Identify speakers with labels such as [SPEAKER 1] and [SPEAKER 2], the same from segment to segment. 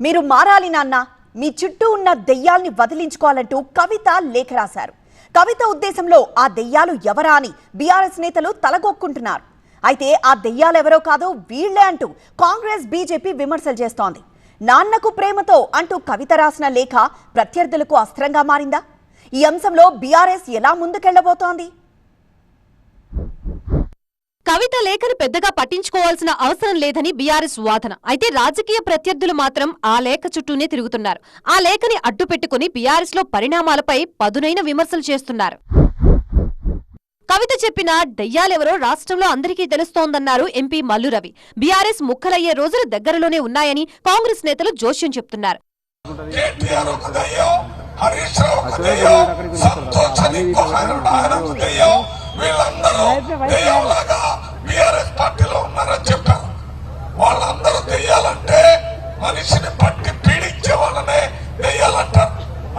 [SPEAKER 1] మీరు మారాలి నాన్న, మీ చుట్టూ ఉన్న దెయ్యాల్ని వదిలించుకోవాలంటూ కవిత లేఖ రాశారు. కవిత ఉద్దేశంలో ఆ దెయ్యాలు ఎవరా అని బీఆర్ఎస్ నేతలు తలగొక్కుంటున్నారు. అయితే ఆ దెయ్యాలెవరో కాదో వీళ్లే అంటూ కాంగ్రెస్ బీజేపీ విమర్శలు చేస్తోంది. నాన్నకు ప్రేమతో అంటూ కవిత రాసిన లేఖ ప్రత్యర్థులకు అస్త్రంగా మారిందా? ఈ అంశంలో బీఆర్ఎస్ ఎలా ముందుకెళ్లబోతోంది?
[SPEAKER 2] కవిత లేఖను పెద్దగా పట్టించుకోవాల్సిన అవసరం లేదని బీఆర్ఎస్ వాదన. అయితే రాజకీయ ప్రత్యర్థులు మాత్రం ఆ లేఖ చుట్టూనే తిరుగుతున్నారు. ఆ లేఖని అడ్డుపెట్టుకుని బీఆర్ఎస్ లో పరిణామాలపై పదునైన విమర్శలు చేస్తున్నారు. కవిత చెప్పిన దెయ్యాలెవరో రాష్ట్రంలో అందరికీ తెలుస్తోందన్నారు ఎంపీ మల్లు రవి. బీఆర్ఎస్ ముక్కలయ్యే రోజులు దగ్గరలోనే ఉన్నాయని కాంగ్రెస్ నేతలు జోస్యం చెప్తున్నారు.
[SPEAKER 3] వాళ్ళందరూ దెయ్యాలంటే మనిషిని పట్టి పీడించే వాళ్ళనే దెయ్యాలంటారు.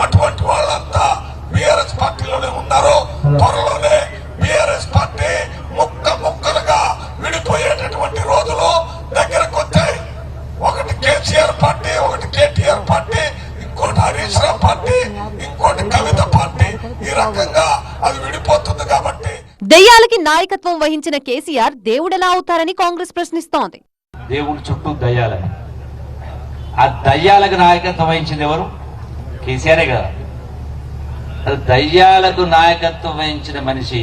[SPEAKER 3] అటువంటి వాళ్ళంతా బీఆర్ఎస్ పార్టీలోనే ఉన్నారు. త్వరలోనే బీఆర్ఎస్ పార్టీ ముక్క ముక్కలుగా విడిపోయేటటువంటి రోజులు దగ్గరకు వచ్చాయి. ఒకటి కేసీఆర్ పార్టీ, ఒకటి కేటీఆర్ పార్టీ, ఇంకోటి హరీష్ రావు పార్టీ, ఇంకోటి కవిత పార్టీ. ఈ రకంగా అది విడిపోతుంది. కాబట్టి
[SPEAKER 2] దెయ్యాలకి నాయకత్వం వహించిన కేసీఆర్ దేవుడెలా అవుతారని కాంగ్రెస్ ప్రశ్నిస్తోంది.
[SPEAKER 4] దేవుడి చుట్టూ దయ్యాలని, ఆ దయ్యాలకు నాయకత్వం వహించింది ఎవరు? కేసీఆరే కదా. అది దయ్యాలకు నాయకత్వం వహించిన మనిషి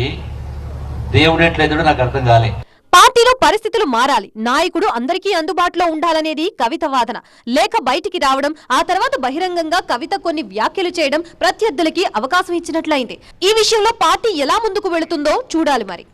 [SPEAKER 4] దేవుడు ఎట్లయితాడో నాకు అర్థం కాలే.
[SPEAKER 2] పార్టీలో పరిస్థితులు మారాలి, నాయకుడు అందరికీ అందుబాటులో ఉండాలనేది కవిత వాదన. లేఖ బయటికి రావడం, ఆ తర్వాత బహిరంగంగా కవిత కొన్ని వ్యాఖ్యలు చేయడం ప్రత్యర్థులకి అవకాశం ఇచ్చినట్లయింది. ఈ విషయంలో పార్టీ ఎలా ముందుకు వెళుతుందో చూడాలి మరి.